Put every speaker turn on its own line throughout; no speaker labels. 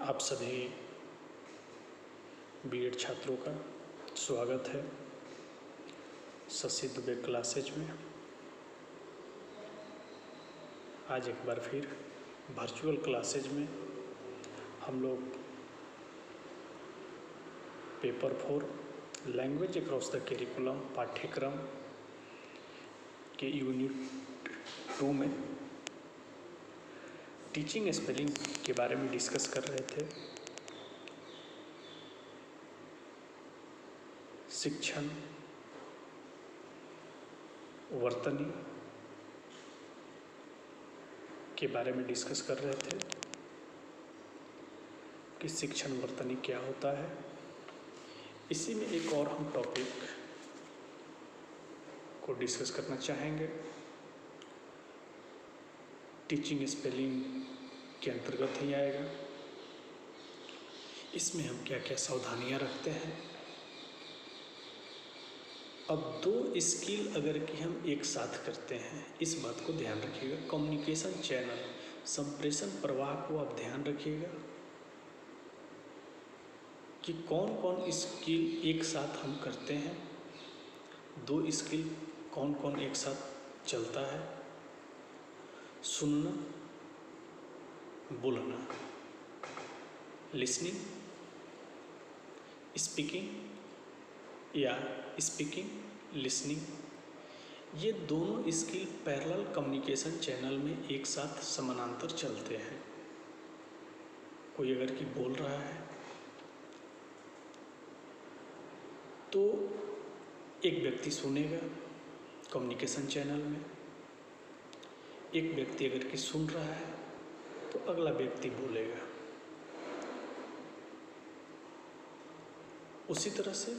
आप सभी बीएड छात्रों का स्वागत है शशि दुबे क्लासेज में। आज एक बार फिर वर्चुअल क्लासेज में हम लोग paper 4 language across the curriculum पाठ्यक्रम के यूनिट 2 में टीचिंग स्पेलिंग के बारे में डिस्कस कर रहे थे। शिक्षण वर्तनी के बारे में डिस्कस कर रहे थे कि शिक्षण वर्तनी क्या होता है। इसी में एक और हम टॉपिक को डिस्कस करना चाहेंगे। टीचिंग स्पेलिंग के अंतर्गत ही आएगा। इसमें हम क्या क्या सावधानियां रखते हैं। अब दो स्किल अगर कि हम एक साथ करते हैं, इस बात को ध्यान रखिएगा। कम्युनिकेशन चैनल संप्रेषण प्रवाह को आप ध्यान रखिएगा कि कौन कौन स्किल एक साथ हम करते हैं। दो स्किल कौन कौन एक साथ चलता है। सुनना, बोलना, लिसनिंग, स्पीकिंग या स्पीकिंग, लिसनिंग, ये दोनों स्किल पैरेलल कम्युनिकेशन चैनल में एक साथ समानांतर चलते हैं। कोई अगर कि बोल रहा है तो एक व्यक्ति सुनेगा कम्युनिकेशन चैनल में, एक व्यक्ति अगर कि सुन रहा है तो अगला व्यक्ति बोलेगा। उसी तरह से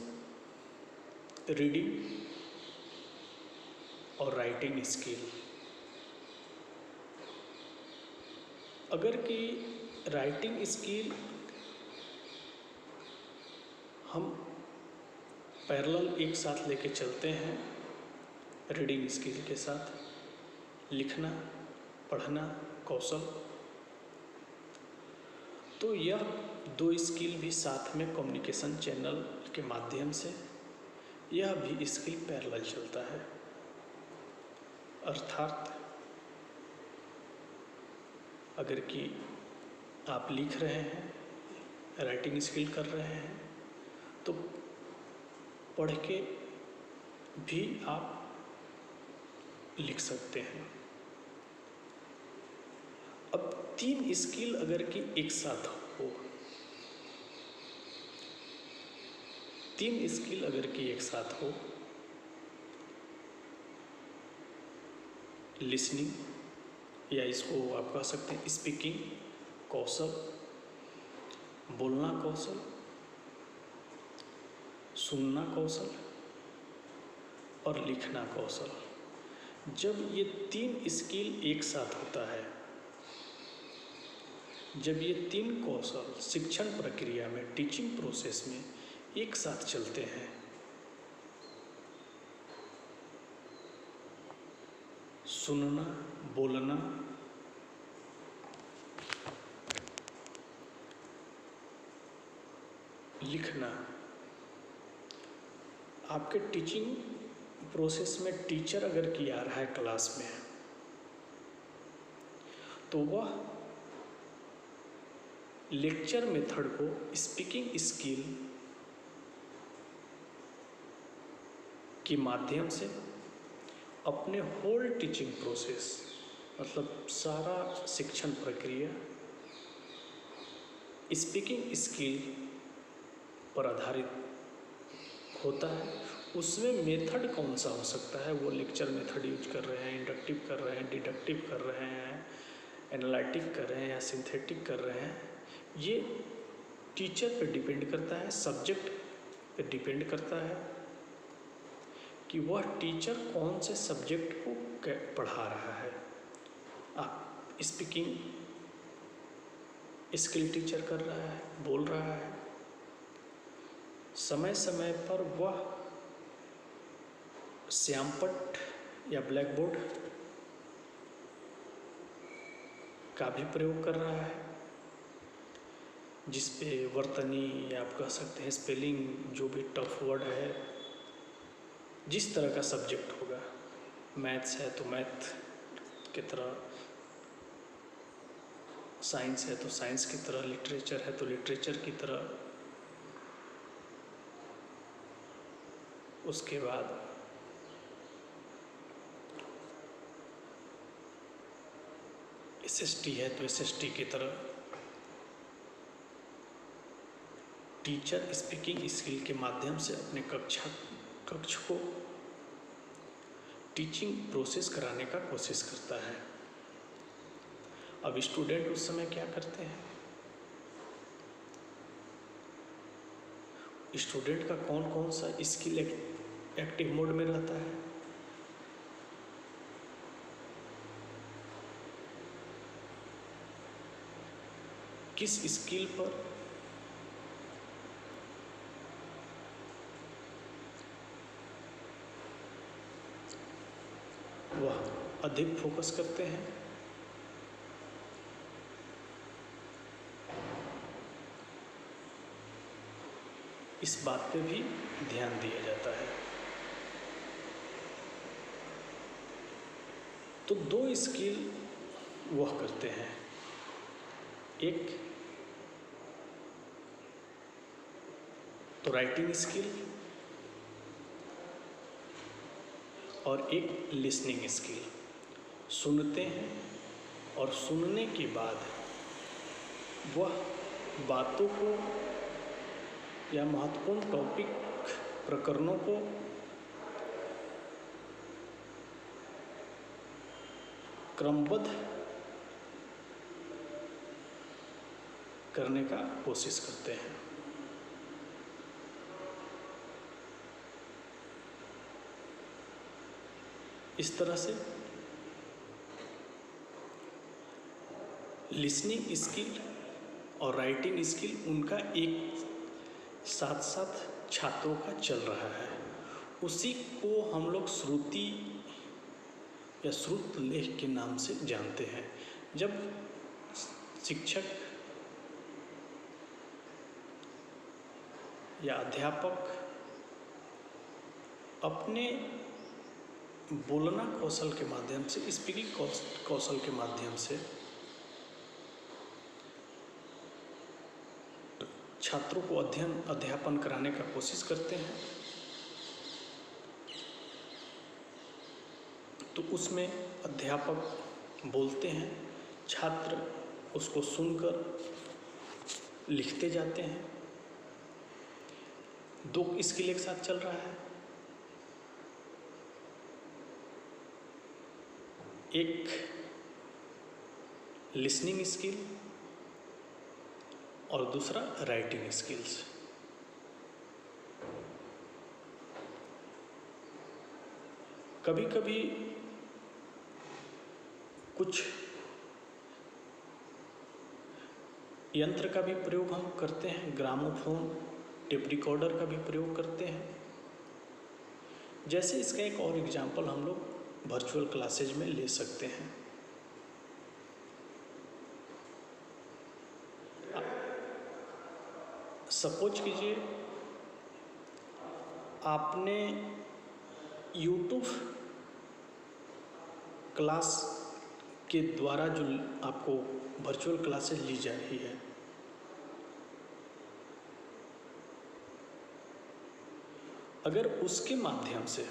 रीडिंग और राइटिंग स्किल, अगर कि राइटिंग स्किल हम पैरेलल एक साथ लेके चलते हैं रीडिंग स्किल के साथ, लिखना पढ़ना कौशल, तो यह दो स्किल भी साथ में कम्युनिकेशन चैनल के माध्यम से यह भी स्किल पैरेलल चलता है। अर्थात अगर कि आप लिख रहे हैं, राइटिंग स्किल कर रहे हैं, तो पढ़ के भी आप लिख सकते हैं। अब तीन स्किल अगर कि एक साथ हो, तीन स्किल अगर कि एक साथ हो, लिसनिंग या इसको आप कह सकते हैं स्पीकिंग कौशल, बोलना कौशल, सुनना कौशल और लिखना कौशल, जब ये तीन स्किल एक साथ होता है, जब ये तीन कौशल शिक्षण प्रक्रिया में टीचिंग प्रोसेस में एक साथ चलते हैं, सुनना, बोलना, लिखना, आपके टीचिंग प्रोसेस में टीचर अगर कि आ रहा है क्लास में, तो वह लेक्चर मेथड को स्पीकिंग स्किल के माध्यम से अपने होल टीचिंग प्रोसेस मतलब सारा शिक्षण प्रक्रिया स्पीकिंग स्किल पर आधारित होता है। उसमें मेथड कौन सा हो सकता है, वो लेक्चर मेथड यूज कर रहे हैं, इंडक्टिव कर रहे हैं, डिडक्टिव कर रहे हैं, एनालिटिक कर रहे हैं या सिंथेटिक कर रहे हैं, ये टीचर पे डिपेंड करता है, सब्जेक्ट पे डिपेंड करता है कि वह टीचर कौन से सब्जेक्ट को पढ़ा रहा है। आप स्पीकिंग स्किल टीचर कर रहा है, बोल रहा है, समय समय पर वह श्यामपट्ट या ब्लैक बोर्ड का भी प्रयोग कर रहा है, जिस पे वर्तनी या आप कह सकते हैं स्पेलिंग, जो भी टफ वर्ड है, जिस तरह का सब्जेक्ट होगा, मैथ्स है तो मैथ की तरह, साइंस है तो साइंस की तरह, लिटरेचर है तो लिटरेचर की तरह। उसके बाद एसएसटी है तो एसएसटी की तरह। टीचर स्पीकिंग स्किल के माध्यम से अपने कक्ष को टीचिंग प्रोसेस कराने का कोशिश करता है। अब स्टूडेंट उस समय क्या करते हैं? स्टूडेंट का कौन कौन सा स्किल एक्टिव मोड में रहता है? किस स्किल पर वह अधिक फोकस करते हैं? इस बात पे भी ध्यान दिया जाता है। तो दो स्किल वह करते हैं, एक तो राइटिंग स्किल और एक लिसनिंग स्किल। सुनते हैं और सुनने के बाद वह बातों को या महत्वपूर्ण टॉपिक प्रकरणों को क्रमबद्ध करने का कोशिश करते हैं। इस तरह से लिसनिंग स्किल और राइटिंग स्किल उनका एक साथ साथ छात्रों का चल रहा है। उसी को हम लोग श्रुति या श्रुत लेख के नाम से जानते हैं। जब शिक्षक या अध्यापक अपने बोलना कौशल के माध्यम से, स्पीकिंग कौशल के माध्यम से छात्रों को अध्यापन कराने का कोशिश करते हैं, तो उसमें अध्यापक बोलते हैं, छात्र उसको सुनकर लिखते जाते हैं। दो स्किल एक साथ चल रहा है, एक लिसनिंग स्किल और दूसरा राइटिंग स्किल्स। कभी कभी कुछ यंत्र का भी प्रयोग हम करते हैं, ग्रामोफोन, टेप रिकॉर्डर का भी प्रयोग करते हैं। जैसे इसका एक और एग्जाम्पल हम लोग वर्चुअल क्लासेज में ले सकते हैं। सपोज कीजिए आपने YouTube क्लास के द्वारा जो आपको वर्चुअल क्लासेज ली जा रही है, अगर उसके माध्यम से,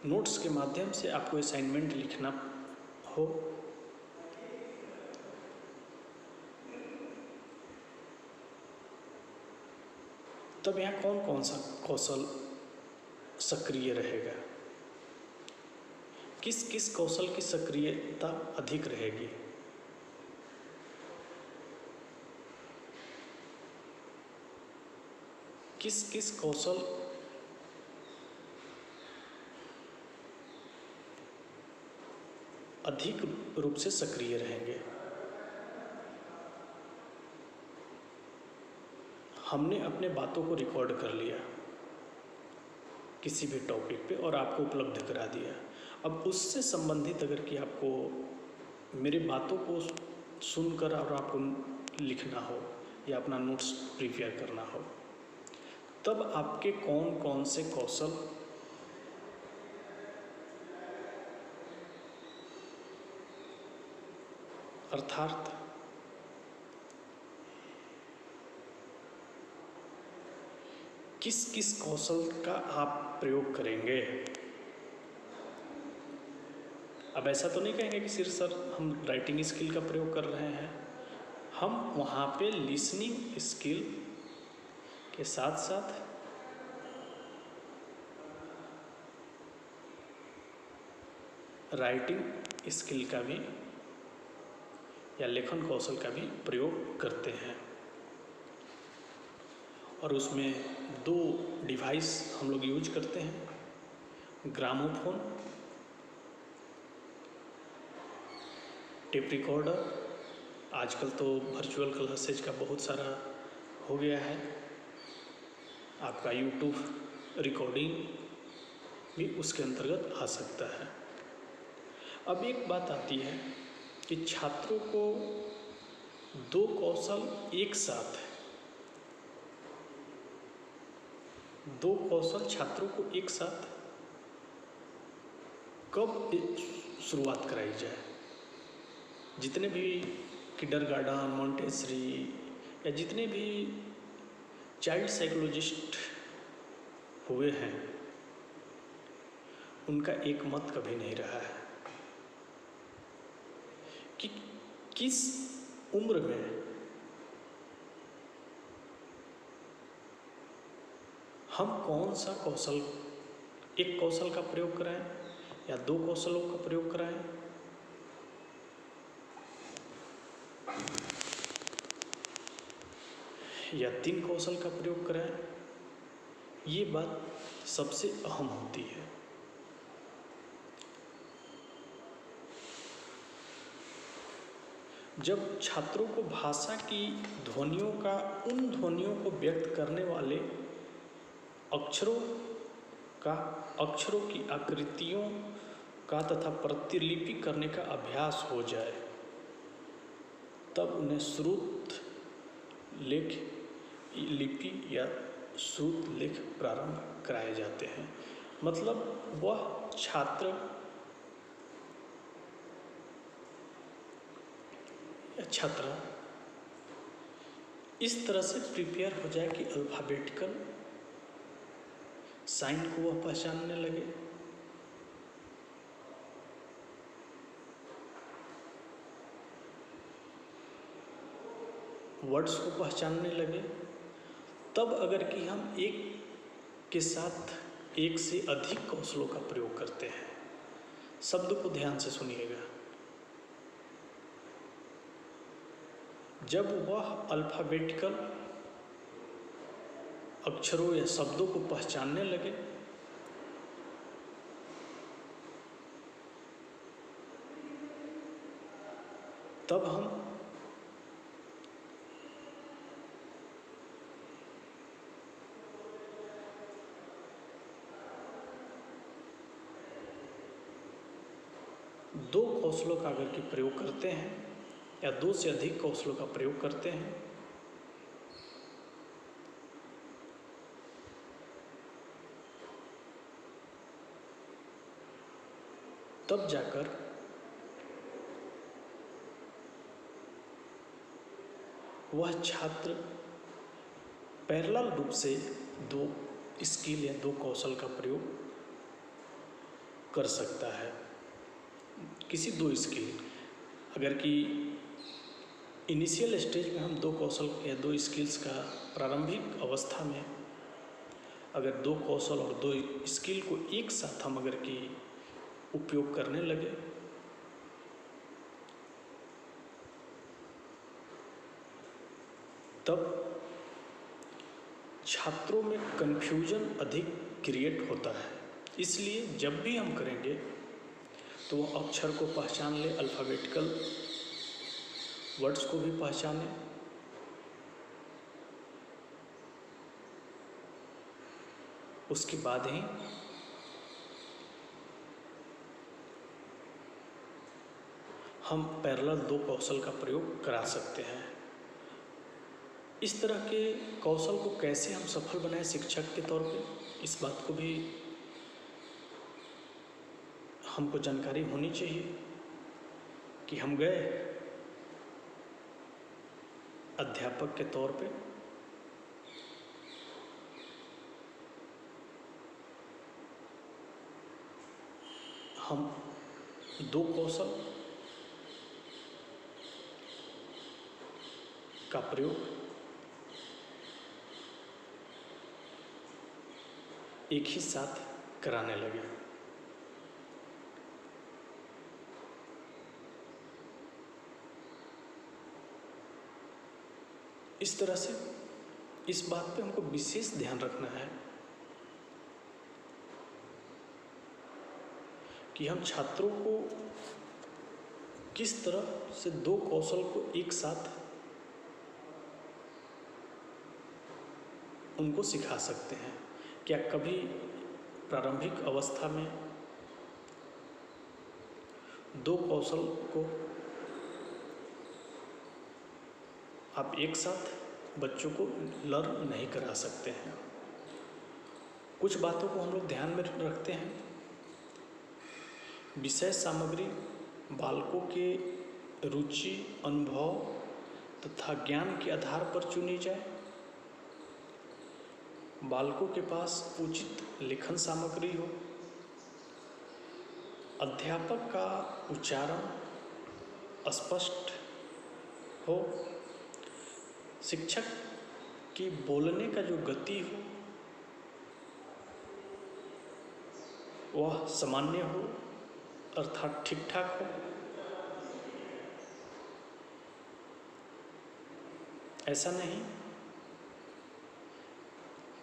नोट्स के माध्यम से आपको असाइनमेंट लिखना हो, तब यहाँ कौन कौन सा कौशल सक्रिय रहेगा? किस किस कौशल की सक्रियता अधिक रहेगी? किस किस कौशल अधिक रूप से सक्रिय रहेंगे? हमने अपने बातों को रिकॉर्ड कर लिया किसी भी टॉपिक पे और आपको उपलब्ध करा दिया। अब उससे संबंधित अगर कि आपको मेरे बातों को सुनकर और आपको लिखना हो या अपना नोट्स प्रिपेयर करना हो, तब आपके कौन कौन से कौशल अर्थात किस किस कौशल का आप प्रयोग करेंगे। अब ऐसा तो नहीं कहेंगे कि सिर्फ सर हम राइटिंग स्किल का प्रयोग कर रहे हैं, हम वहाँ पे लिसनिंग स्किल के साथ साथ राइटिंग स्किल का भी या लेखन कौशल का भी प्रयोग करते हैं। और उसमें 2 डिवाइस हम लोग यूज करते हैं, ग्रामोफोन, टेप रिकॉर्डर। आजकल तो वर्चुअल क्लासेज का बहुत सारा हो गया है, आपका यूट्यूब रिकॉर्डिंग भी उसके अंतर्गत आ सकता है। अब एक बात आती है कि छात्रों को 2 कौशल एक साथ, 2 कौशल छात्रों को एक साथ कब शुरुआत कराई जाए। जितने भी किंडरगार्टन, मॉन्टेसरी या जितने भी चाइल्ड साइकोलॉजिस्ट हुए हैं, उनका एक मत कभी नहीं रहा है कि किस उम्र में हम कौन सा कौशल, एक कौशल का प्रयोग कराएं या 2 कौशलों का प्रयोग कराएं या 3 कौशल का प्रयोग कराएं, ये बात सबसे अहम होती है। जब छात्रों को भाषा की ध्वनियों का, उन ध्वनियों को व्यक्त करने वाले अक्षरों की आकृतियों का तथा प्रतिलिपि करने का अभ्यास हो जाए, तब उन्हें श्रुत लेख लिपि या श्रुत लेख प्रारंभ कराए जाते हैं। मतलब वह छात्र या छात्रा इस तरह से प्रिपेयर हो जाए कि अल्फ़ाबेटिकल साइन को वह पहचानने लगे, वर्ड्स को पहचानने लगे। तब अगर कि हम एक के साथ एक से अधिक कौशलों का प्रयोग करते हैं, शब्द को ध्यान से सुनिएगा, जब वह अल्फ़ाबेटिकल अक्षरों या शब्दों को पहचानने लगे, तब हम दो कौशलों का अगर कि प्रयोग करते हैं या 2 से अधिक कौशलों का प्रयोग करते हैं, तब जाकर वह छात्र पैरेलल रूप से 2 स्किल या 2 कौशल का प्रयोग कर सकता है। किसी 2 स्किल, अगर कि इनिशियल स्टेज में हम 2 कौशल या 2 स्किल्स का, प्रारंभिक अवस्था में अगर 2 कौशल और 2 स्किल को एक साथ हम अगर कि उपयोग करने लगे, तब छात्रों में कन्फ्यूजन अधिक क्रिएट होता है। इसलिए जब भी हम करेंगे तो वो अक्षर को पहचान ले, अल्फ़ाबेटिकल वर्ड्स को भी पहचाने, उसके बाद ही हम पैरेलल 2 कौशल का प्रयोग करा सकते हैं। इस तरह के कौशल को कैसे हम सफल बनाएं शिक्षक के तौर पे, इस बात को भी हमको जानकारी होनी चाहिए कि हम गए अध्यापक के तौर पे, हम 2 कौशल का प्रयोग एक ही साथ कराने लगे। इस तरह से इस बात पे हमको विशेष ध्यान रखना है कि हम छात्रों को किस तरह से 2 कौशल को एक साथ उनको सिखा सकते हैं। क्या कभी प्रारंभिक अवस्था में 2 कौशल को आप एक साथ बच्चों को लर्न नहीं करा सकते हैं? कुछ बातों को हम लोग ध्यान में रखते हैं। विषय सामग्री बालकों के रुचि, अनुभव तथा ज्ञान के आधार पर चुनी जाए। बालकों के पास उचित लेखन सामग्री हो। अध्यापक का उच्चारण स्पष्ट हो। शिक्षक की बोलने का जो गति हो वह सामान्य हो, अर्थात ठीक ठाक हो। ऐसा नहीं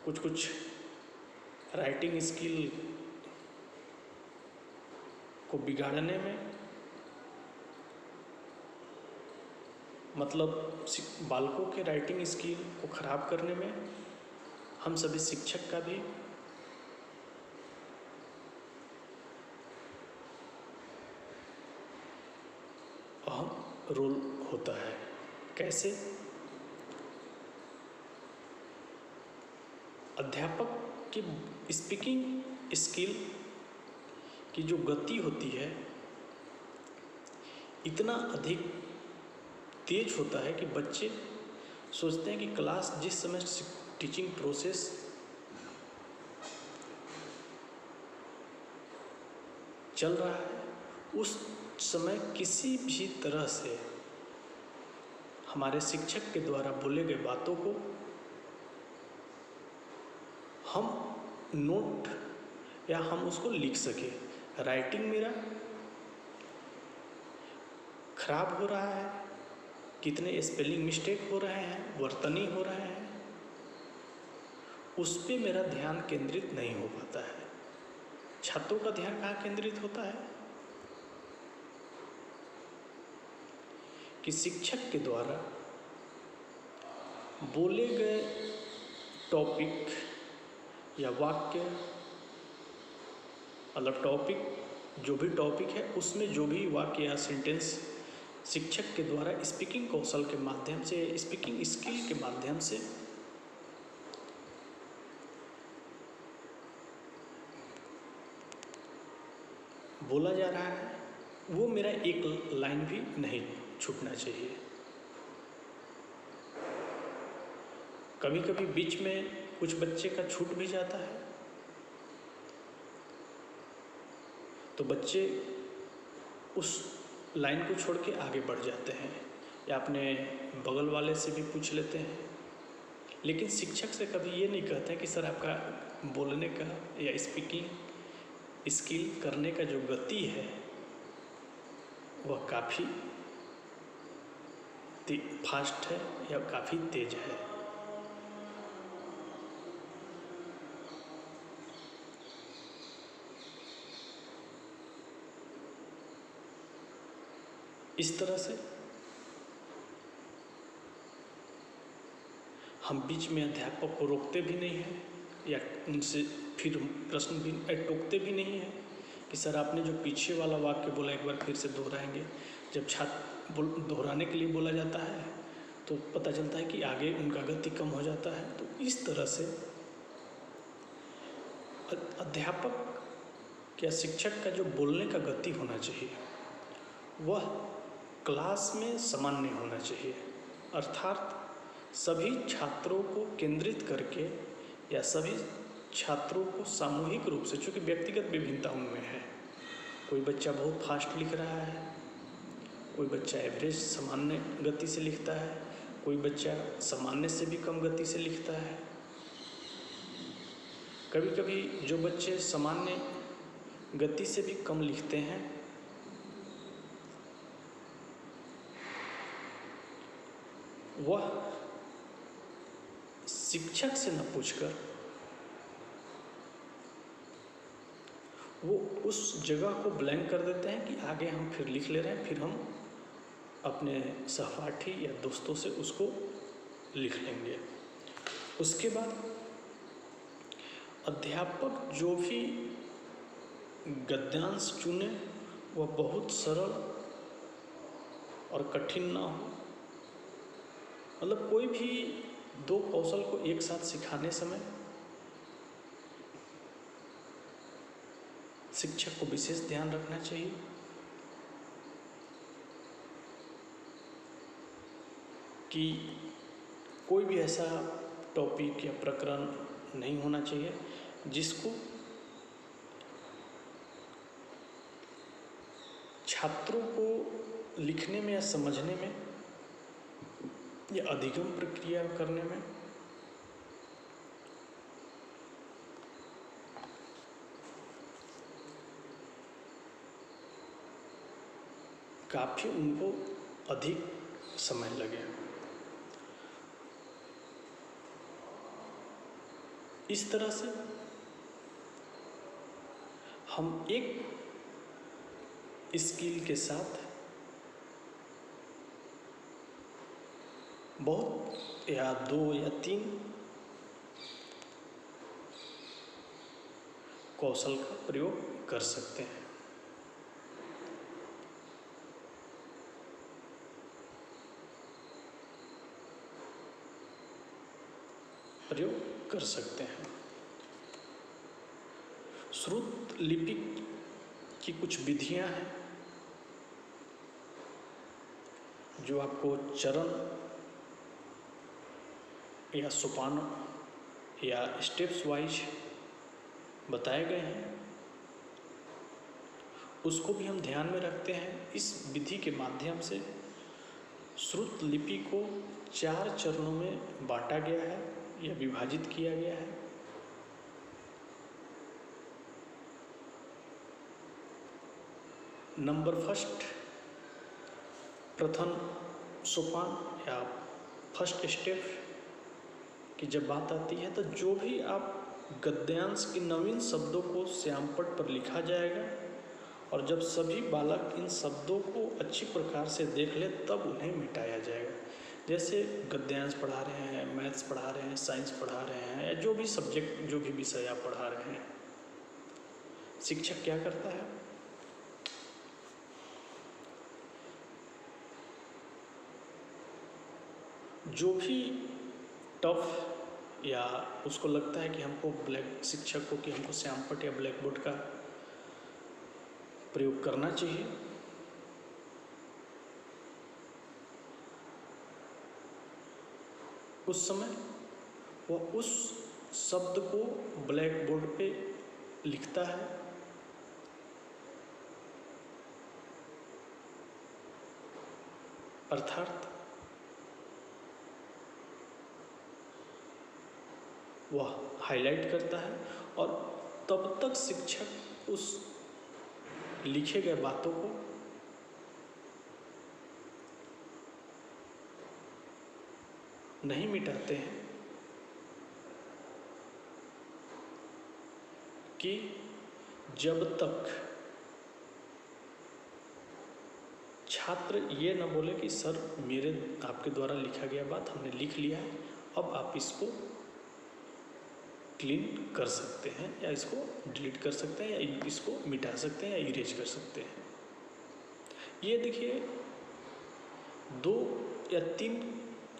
कुछ राइटिंग स्किल को बिगाड़ने में, मतलब बालकों के राइटिंग स्किल को खराब करने में हम सभी शिक्षक का भी अहम रोल होता है। कैसे? अध्यापक की स्पीकिंग स्किल की जो गति होती है इतना अधिक तेज होता है कि बच्चे सोचते हैं कि क्लास जिस समय टीचिंग प्रोसेस चल रहा है उस समय किसी भी तरह से हमारे शिक्षक के द्वारा बोले गए बातों को हम नोट या हम उसको लिख सके। राइटिंग मेरा खराब हो रहा है, कितने स्पेलिंग मिस्टेक हो रहे हैं, वर्तनी हो रहे हैं, उस पे मेरा ध्यान केंद्रित नहीं हो पाता है। छात्रों का ध्यान कहाँ केंद्रित होता है कि शिक्षक के द्वारा बोले गए टॉपिक या वाक्य, मतलब टॉपिक जो भी टॉपिक है उसमें जो भी वाक्य या सेंटेंस शिक्षक के द्वारा स्पीकिंग कौशल के माध्यम से, स्पीकिंग स्किल के माध्यम से बोला जा रहा है वो मेरा एक लाइन भी नहीं छूटना चाहिए। कभी कभी बीच में कुछ बच्चे का छूट भी जाता है तो बच्चे उस लाइन को छोड़ के आगे बढ़ जाते हैं या अपने बगल वाले से भी पूछ लेते हैं, लेकिन शिक्षक से कभी ये नहीं कहते कि सर आपका बोलने का या स्पीकिंग स्किल करने का जो गति है वह काफ़ी फास्ट है या काफ़ी तेज है। इस तरह से हम बीच में अध्यापक को रोकते भी नहीं हैं या उनसे फिर प्रश्न भी टोकते भी नहीं हैं कि सर आपने जो पीछे वाला वाक्य बोला एक बार फिर से दोहराएंगे। जब छात्र दोहराने के लिए बोला जाता है तो पता चलता है कि आगे उनका गति कम हो जाता है। तो इस तरह से अध्यापक या शिक्षक का जो बोलने का गति होना चाहिए वह क्लास में सामान्य होना चाहिए, अर्थात सभी छात्रों को केंद्रित करके या सभी छात्रों को सामूहिक रूप से, चूँकि व्यक्तिगत विभिन्नता उनमें है, कोई बच्चा बहुत फास्ट लिख रहा है, कोई बच्चा एवरेज सामान्य गति से लिखता है, कोई बच्चा सामान्य से भी कम गति से लिखता है। कभी कभी जो बच्चे सामान्य गति से भी कम लिखते हैं वह शिक्षक से न पूछकर वो उस जगह को ब्लैंक कर देते हैं कि आगे हम फिर लिख ले रहे हैं, फिर हम अपने सहपाठी या दोस्तों से उसको लिख लेंगे। उसके बाद अध्यापक जो भी गद्यांश चुने वह बहुत सरल और कठिन ना हो। मतलब कोई भी दो कौशल को एक साथ सिखाने समय शिक्षक को विशेष ध्यान रखना चाहिए कि कोई भी ऐसा टॉपिक या प्रकरण नहीं होना चाहिए जिसको छात्रों को लिखने में या समझने में या अधिगम प्रक्रिया करने में काफ़ी उनको अधिक समय लगे। इस तरह से हम एक स्किल के साथ बहुत या दो या तीन कौशल का प्रयोग कर सकते हैं। प्रयोग कर सकते हैं। श्रुत लिपि की कुछ विधियां हैं जो आपको चरण या सोपान या स्टेप्स वाइज बताए गए हैं, उसको भी हम ध्यान में रखते हैं। इस विधि के माध्यम से श्रुत लिपि को 4 चरणों में बांटा गया है या विभाजित किया गया है। नंबर फर्स्ट, प्रथम सोपान या फर्स्ट स्टेप की जब बात आती है तो जो भी आप गद्यांश के नवीन शब्दों को श्यामपट्ट पर लिखा जाएगा और जब सभी बालक इन शब्दों को अच्छी प्रकार से देख ले तब उन्हें मिटाया जाएगा। जैसे गद्यांश पढ़ा रहे हैं, मैथ्स पढ़ा रहे हैं, साइंस पढ़ा रहे हैं या जो भी सब्जेक्ट, जो भी विषय आप पढ़ा रहे हैं, शिक्षक क्या करता है, जो भी टफ या उसको लगता है कि हमको शिक्षक को कि हमको श्यामपट्ट या ब्लैक बोर्ड का प्रयोग करना चाहिए, उस समय वह उस शब्द को ब्लैक बोर्ड पे लिखता है। अर्थात वह हाईलाइट करता है और तब तक शिक्षक उस लिखे गए बातों को नहीं मिटाते हैं कि जब तक छात्र ये न बोले कि सर मेरे आपके द्वारा लिखा गया बात हमने लिख लिया है, अब आप इसको क्लीन कर सकते हैं, या इसको डिलीट कर सकते हैं, या इसको मिटा सकते हैं, या इरेज कर सकते हैं। ये देखिए 2 या 3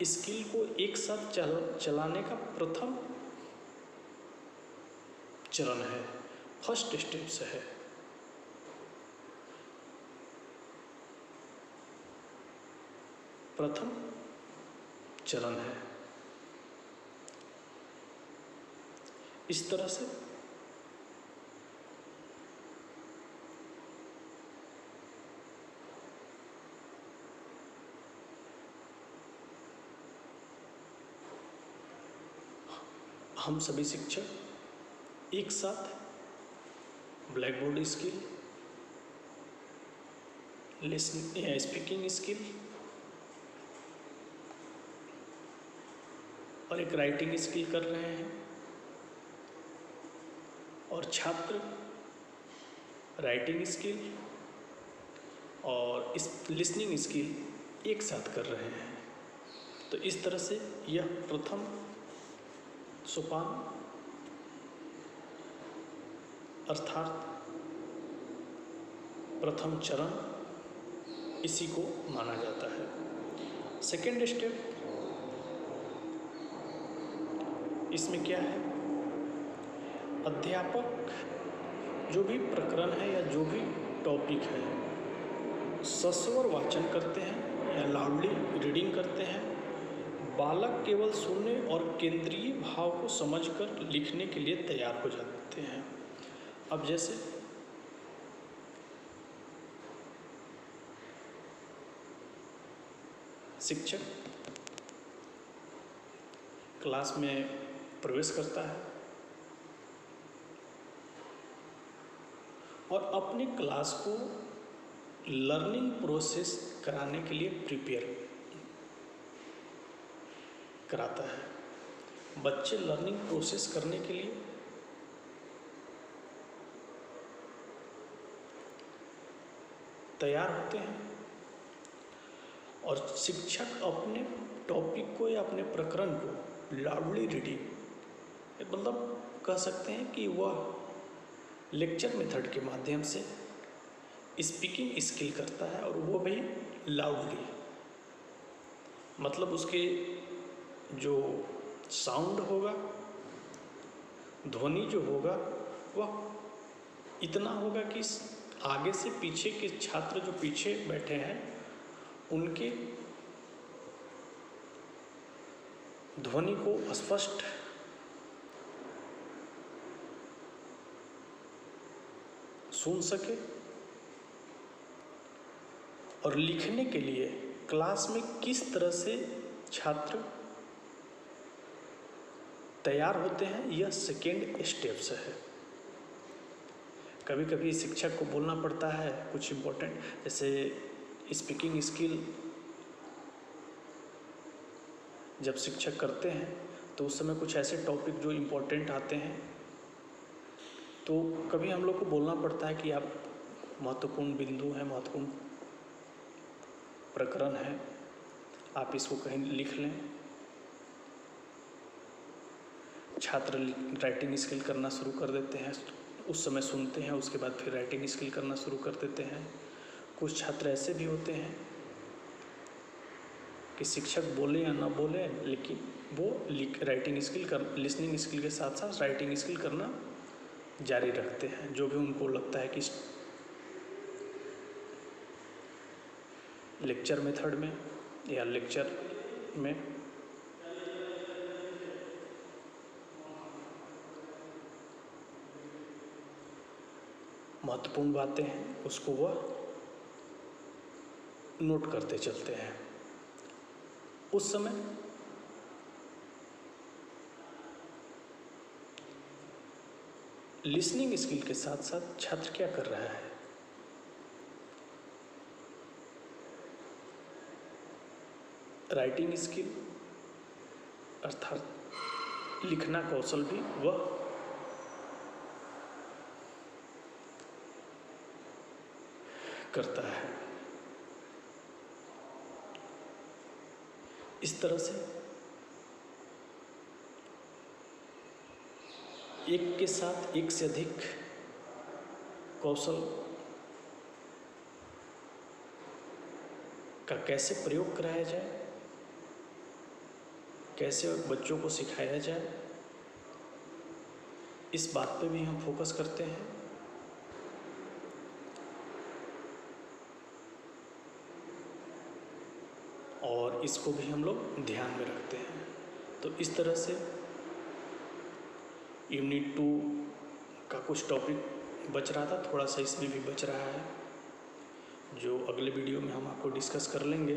स्किल को एक साथ चलाने का प्रथम चरण है, फर्स्ट स्टेप्स है। प्रथम चरण है। इस तरह से हम सभी शिक्षक एक साथ black board skill, listening speaking skill और एक राइटिंग स्किल कर रहे हैं, और छात्र राइटिंग स्किल और इस लिसनिंग स्किल एक साथ कर रहे हैं। तो इस तरह से यह प्रथम सोपान अर्थात प्रथम चरण इसी को माना जाता है। सेकेंड स्टेप इसमें क्या है, अध्यापक जो भी प्रकरण है या जो भी टॉपिक है सस्वर वाचन करते हैं या लाउडली रीडिंग करते हैं। बालक केवल सुनने और केंद्रीय भाव को समझकर लिखने के लिए तैयार हो जाते हैं। अब जैसे शिक्षक क्लास में प्रवेश करता है और अपनी क्लास को लर्निंग प्रोसेस कराने के लिए प्रिपेयर कराता है। बच्चे लर्निंग प्रोसेस करने के लिए तैयार होते हैं और शिक्षक अपने टॉपिक को या अपने प्रकरण को लाउडली रीडिंग, मतलब कह सकते हैं कि वह लेक्चर मेथड के माध्यम से स्पीकिंग स्किल करता है, और वो भी लाउडली, मतलब उसके जो साउंड होगा, ध्वनि जो होगा वह इतना होगा कि आगे से पीछे के छात्र जो पीछे बैठे हैं उनके ध्वनि को स्पष्ट सुन सके, और लिखने के लिए क्लास में किस तरह से छात्र तैयार होते हैं, यह सेकेंड स्टेप्स है। कभी कभी शिक्षक को बोलना पड़ता है कुछ इम्पोर्टेंट, जैसे स्पीकिंग स्किल जब शिक्षक करते हैं तो उस समय कुछ ऐसे टॉपिक जो इम्पोर्टेंट आते हैं, तो कभी हम लोग को बोलना पड़ता है कि आप महत्वपूर्ण बिंदु हैं, महत्वपूर्ण प्रकरण है, आप इसको कहीं लिख लें। छात्र राइटिंग स्किल करना शुरू कर देते हैं, उस समय सुनते हैं, उसके बाद फिर राइटिंग स्किल करना शुरू कर देते हैं। कुछ छात्र ऐसे भी होते हैं कि शिक्षक बोले या ना बोले, लेकिन वो राइटिंग स्किल लिसनिंग स्किल के साथ साथ राइटिंग स्किल करना जारी रखते हैं, जो भी उनको लगता है कि लेक्चर मेथड में या लेक्चर में महत्वपूर्ण बातें हैं, उसको वह नोट करते चलते हैं। उस समय लिसनिंग स्किल के साथ साथ छात्र क्या कर रहा है, राइटिंग स्किल अर्थात लिखना कौशल भी वह करता है। इस तरह से एक के साथ एक से अधिक कौशल का कैसे प्रयोग कराया जाए, कैसे बच्चों को सिखाया जाए, इस बात पे भी हम फोकस करते हैं। और इसको भी हम लोग ध्यान में रखते हैं। तो इस तरह से यूनिट 2 का कुछ टॉपिक बच रहा था, थोड़ा सा इसमें भी बच रहा है, जो अगले वीडियो में हम आपको डिस्कस कर लेंगे।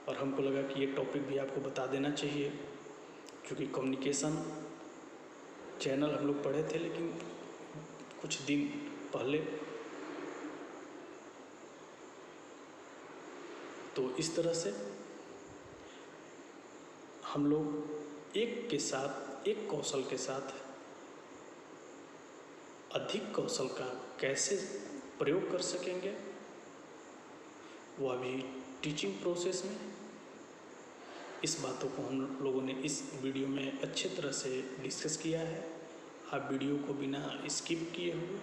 और हमको लगा कि ये टॉपिक भी आपको बता देना चाहिए, क्योंकि कम्युनिकेशन चैनल हम लोग पढ़े थे, लेकिन कुछ दिन पहले, तो इस तरह से हम लोग एक के साथ एक कौशल के साथ अधिक कौशल का कैसे प्रयोग कर सकेंगे, वह भी टीचिंग प्रोसेस में, इस बातों को हम लोगों ने इस वीडियो में अच्छे तरह से डिस्कस किया है। आप वीडियो को बिना स्किप किए हुए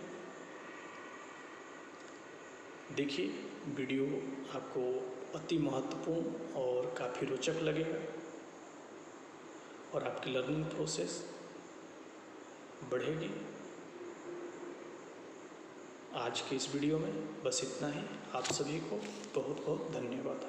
देखिए। वीडियो आपको अति महत्वपूर्ण और काफ़ी रोचक लगेगा और आपकी लर्निंग प्रोसेस बढ़ेगी। आज के इस वीडियो में बस इतना ही। आप सभी को बहुत बहुत धन्यवाद।